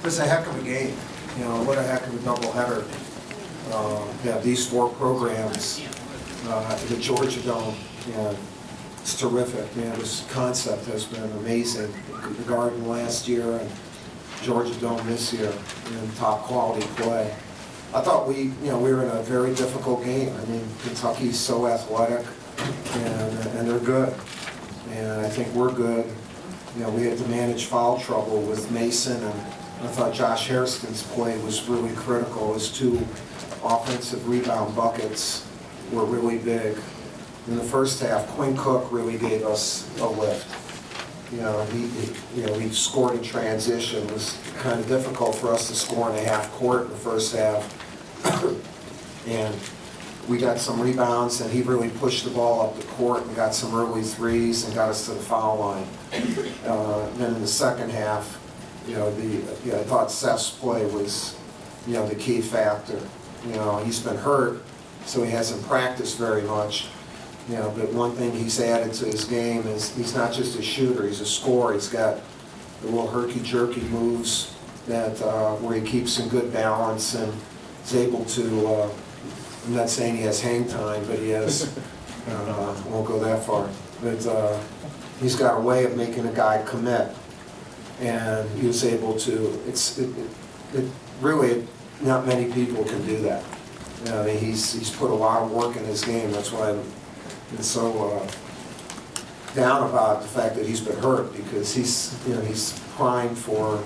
was a heck of a game. You know, what a heck of a doubleheader. Yeah, these four programs, the Georgia Dome, yeah, it's terrific. Yeah, this concept has been amazing. The Garden last year and Georgia Dome this year, and top quality play. I thought we were in a very difficult game. I mean, Kentucky's so athletic, and they're good. And I think we're good. You know, we had to manage foul trouble with Mason, and I thought Josh Hairston's play was really critical. His two offensive rebound buckets were really big. In the first half, Quinn Cook really gave us a lift. You know, he scored in transition. It was kind of difficult for us to score in the half court in the first half. And we got some rebounds, and he really pushed the ball up the court and got some early threes and got us to the foul line. Then in the second half, I thought Seth's play was, the key factor. You know, he's been hurt, so he hasn't practiced very much. You know, but one thing he's added to his game is he's not just a shooter, he's a scorer. He's got the little herky-jerky moves that where he keeps in good balance and is able to, I'm not saying he has hang time, but he has, won't go that far. But he's got a way of making a guy commit. And he was able to, really, not many people can do that. You know, I mean, he's put a lot of work in his game. That's why I'm so down about the fact that he's been hurt, because he's primed for,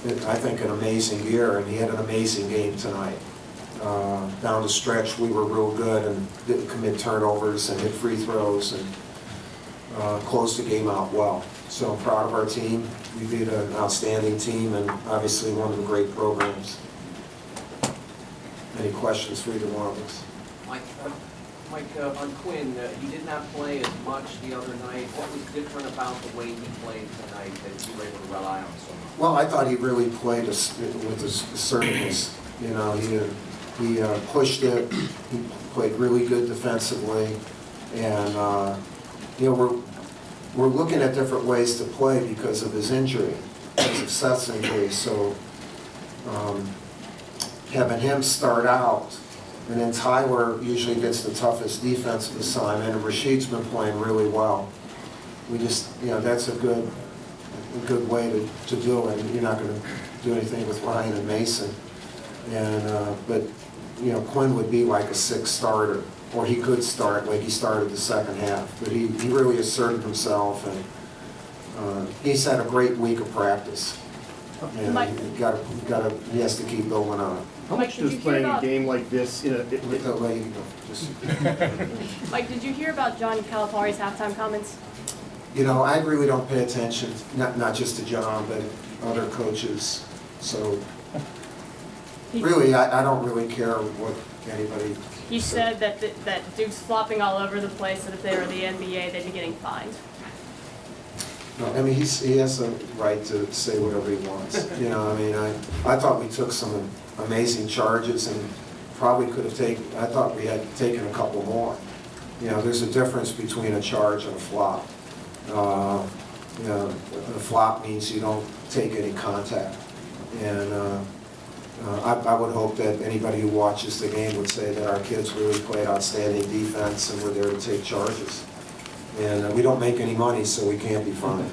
I think, an amazing year, and he had an amazing game tonight. Down the stretch, we were real good and didn't commit turnovers and hit free throws and closed the game out well. So I'm proud of our team. We beat an outstanding team and obviously one of the great programs. Any questions for either one of us? Mike, on Quinn, he did not play as much the other night. What was different about the way he played tonight that you were able to rely on so much? Well, I thought he really played with assertiveness. You know, he pushed it. He played really good defensively, and we're looking at different ways to play because of his injury, because of Seth's injury. So having him start out, and then Tyler usually gets the toughest defensive assignment, and Rashid's been playing really well. We just, that's a good way to do it. You're not going to do anything with Ryan and Mason. And but Quinn would be like a sixth starter, or he could start like he started the second half. But he really asserted himself, and he's had a great week of practice. And he has to keep going on. How much does playing a game like this Mike, did you hear about John Calipari's halftime comments? I really don't pay attention, not just to John, but other coaches. So really, I don't really care what anybody He said that Duke's flopping all over the place, that if they were the NBA, they'd be getting fined. No, I mean, he has the right to say whatever he wants. I thought we took some amazing charges and probably could have taken, I thought we had taken a couple more. There's a difference between a charge and a flop. A flop means you don't take any contact. And I would hope that anybody who watches the game would say that our kids really played outstanding defense and were there to take charges. And we don't make any money, so we can't be fined.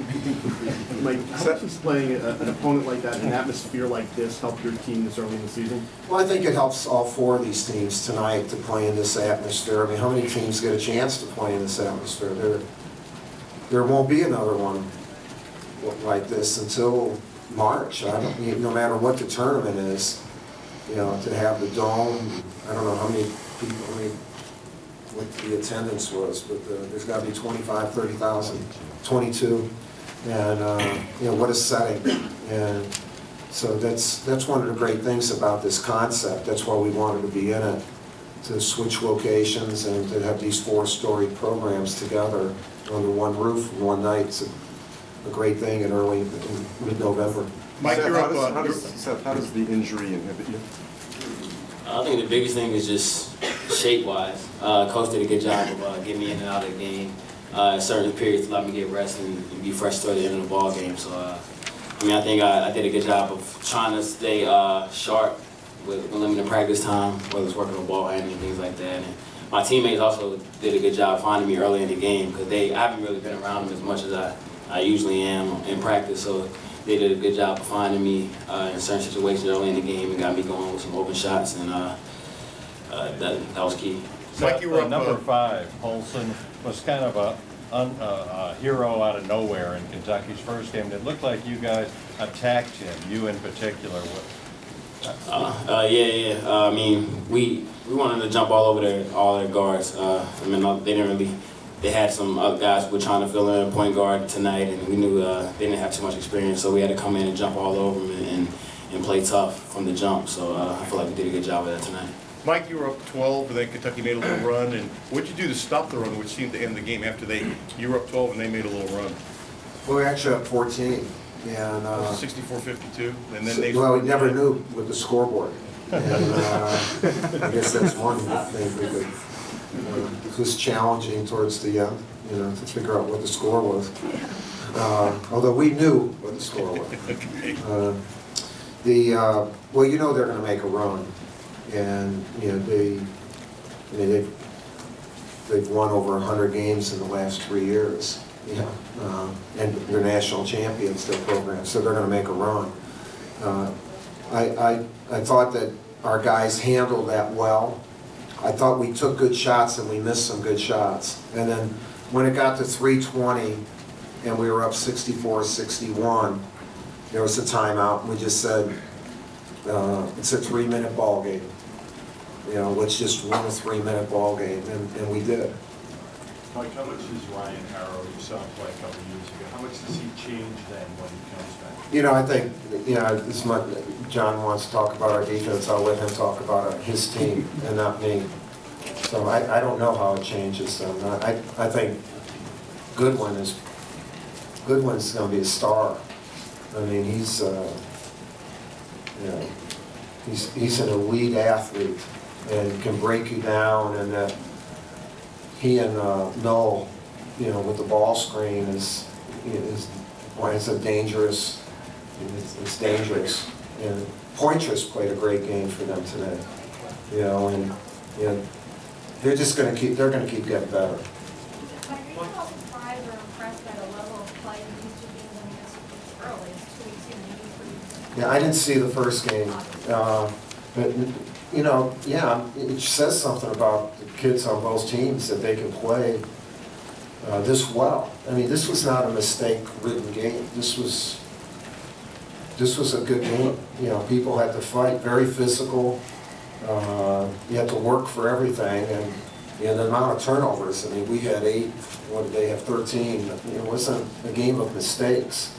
Mike, how does playing an opponent like that, an atmosphere like this, help your team this early in the season? Well, I think it helps all four of these teams tonight to play in this atmosphere. I mean, how many teams get a chance to play in this atmosphere? There won't be another one like this until March. No matter what the tournament is, to have the dome. I don't know how many people. What the attendance was, but there's got to be 25, 30,000, 22, and what a setting. And so that's one of the great things about this concept. That's why we wanted to be in it, to switch locations and to have these four-storied programs together under one roof one night. It's a great thing in mid-November. Mike, Seth, how does the injury inhibit you? I think the biggest thing is just shape-wise. Coach did a good job of getting me in and out of the game. Certain periods allowed me to get rest and be fresh to the end of the ball game. So I mean, I think I did a good job of trying to stay sharp with limited practice time, whether it's working on ball handling, things like that. And my teammates also did a good job finding me early in the game because I haven't really been around them as much as I usually am in practice. So they did a good job of finding me in certain situations early in the game and got me going with some open shots, and that was key. Mike, you were number 5. Olson was kind of a hero out of nowhere in Kentucky's first game. It looked like you guys attacked him, you in particular. Yeah. I mean, we wanted to jump all over all their guards. I mean, they didn't really. They had some other guys who were trying to fill in point guard tonight, and we knew they didn't have too much experience, so we had to come in and jump all over them and play tough from the jump. So I feel like we did a good job of that tonight. Mike, you were up 12, and then Kentucky made a little run. And what'd you do to stop the run, which seemed to end the game after you were up 12 and they made a little run? Well, we actually up 14, and 64-52, and then they. well, we never knew with the scoreboard, and I guess that's one thing we could. It was challenging towards the end, to figure out what the score was. Although we knew what the score was. Okay. Well, they're going to make a run, and they've won over 100 games in the last 3 years. And they're national champions, their program, so they're going to make a run. I thought that our guys handled that well. I thought we took good shots and we missed some good shots. And then when it got to 3:20 and we were up 64-61, there was a timeout, and we just said, it's a 3-minute ball game. Let's just win a 3-minute ball game, and we did. Mike, how much is Ryan Harrow, you saw him play a couple years ago, how much does he change then when he comes back? I think, as much John wants to talk about our defense, I'll let him talk about his team and not me. So I don't know how it changes them. I think Goodwin's going to be a star. I mean, he's an elite athlete and can break you down, and that he and Null, with the ball screen is why it's a dangerous. It's dangerous. And Poitras played a great game for them today. And they're just going to keep. They're going to keep getting better. Are you all surprised or impressed by the level of play in these 2 games? I mean, it's early. It's 2 weeks in. Maybe Yeah, I didn't see the first game, but it says something about the kids on both teams that they can play this well. I mean, this was not a mistake-ridden game. This was a good game. People had to fight, very physical. You had to work for everything, and the amount of turnovers. I mean, we had 8. What did they have? 13. It wasn't a game of mistakes.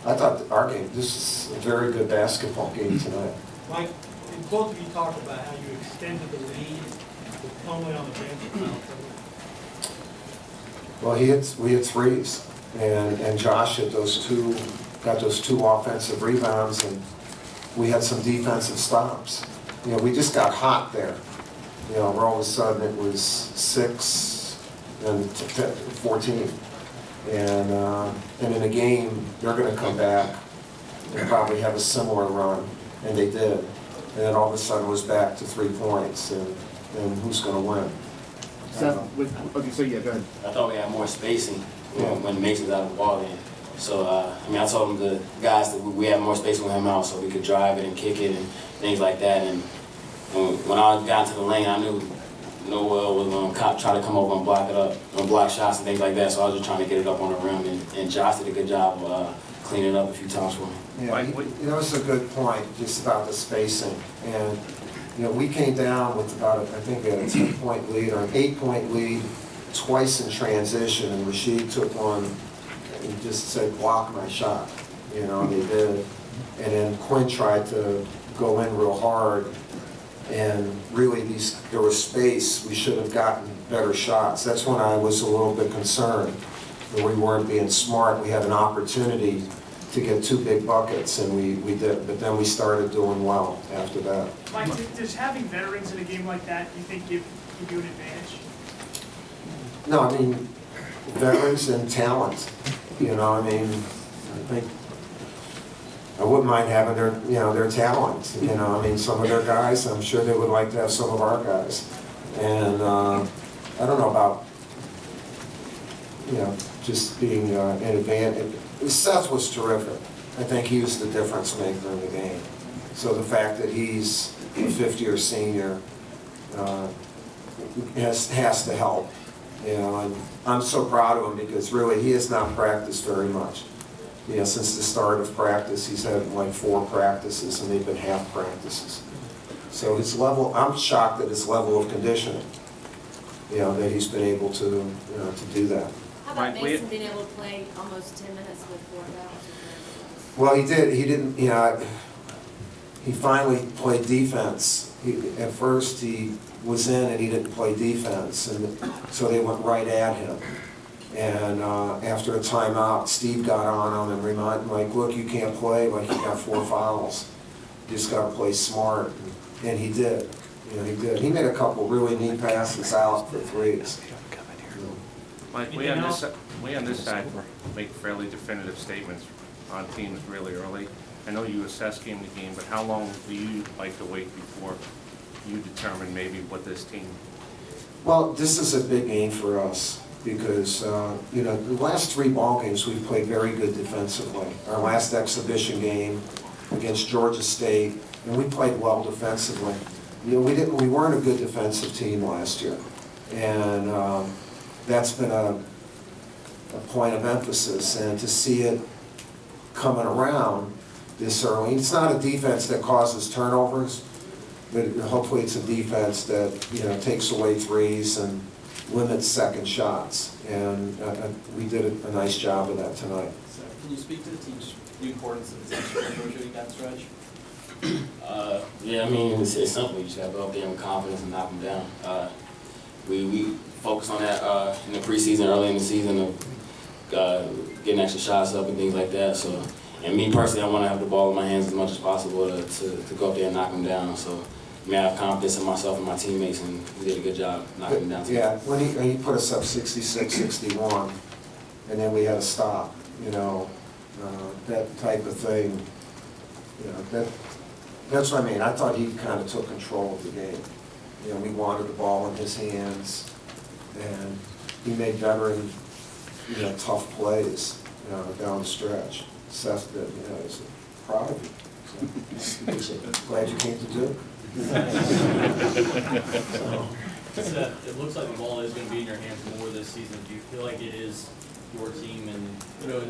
I thought our game. This is a very good basketball game tonight. Mike, both of you talked about how you extended the lead with Conway on the bench. Well, we had threes, and Josh had got those 2 offensive rebounds, and we had some defensive stops. We just got hot there. Where all of a sudden it was 6 and 14, and in a game they're going to come back and probably have a similar run, and they did. And then all of a sudden it was back to 3 points, and who's going to win? Seth, okay, so yeah, go ahead. I thought we had more spacing when Mason's out of the ball game. So, I told the guys that we had more spacing with him out so we could drive it and kick it and things like that. And when I got into the lane, I knew Noel was going to try to come over and block it up, and block shots and things like that. So I was just trying to get it up on the rim, and Josh did a good job of cleaning it up a few times for me. Yeah, that was a good point, just about the spacing. And we came down with about, I think, a 10-point lead or an 8-point lead twice in transition, and Rasheed took one and just said, block my shot. And they did. And then Quinn tried to go in real hard, and really there was space. We should have gotten better shots. That's when I was a little bit concerned that we weren't being smart. We had an opportunity to get 2 big buckets, and we did. But then we started doing well after that. Mike, does having veterans in a game like that, you think give you an advantage? No, I mean, veterans and talent. I think I wouldn't mind having their, their talent, I mean, some of their guys, I'm sure they would like to have some of our guys. And, I don't know about, just being an advantage. Seth was terrific. I think he was the difference maker in the game. So the fact that he's a 50-year senior has to help, and I'm so proud of him because really he has not practiced very much. Since the start of practice, he's had like 4 practices and they've been half practices. So his level, I'm shocked at his level of conditioning, that he's been able to do that. How about Mason being able to play almost 10 minutes with 4 fouls? Well, he did. He didn't. He finally played defense. At first, he was in and he didn't play defense, and so they went right at him. And after a timeout, Steve got on him and reminded him, like, look, you can't play like you got 4 fouls. You just got to play smart. And he did. He did. He made a couple really neat passes out for threes. Mike, we on this side make fairly definitive statements on teams really early. I know you assess game to game, but how long do you like to wait before you determine maybe what this team? Well, this is a big game for us because, the last 3 ball games we've played very good defensively. Our last exhibition game against Georgia State, and we played well defensively. We weren't a good defensive team last year, and that's been a point of emphasis, and to see it coming around this early. It's not a defense that causes turnovers, but hopefully it's a defense that takes away threes and limits second shots, and we did a nice job of that tonight. So, can you speak to the team's the importance of the Georgia week down stretch? Yeah, I mean, it's simple. You just got to go up there with confidence and knock them down. We focused on that in the preseason, early in the season, of getting extra shots up and things like that. So, and me personally, I want to have the ball in my hands as much as possible to go up there and knock them down. So, I have confidence in myself and my teammates, and we did a good job knocking them down. Yeah, when he put us up 66-61, and then we had to stop, that type of thing, that's what I mean. I thought he kind of took control of the game. We wanted the ball in his hands, and he made veteran, tough plays, down the stretch. Seth did, I was proud of you. So, glad you came to do it. Seth, it looks like the ball is going to be in your hands more this season. Do you feel like it is your team, and in those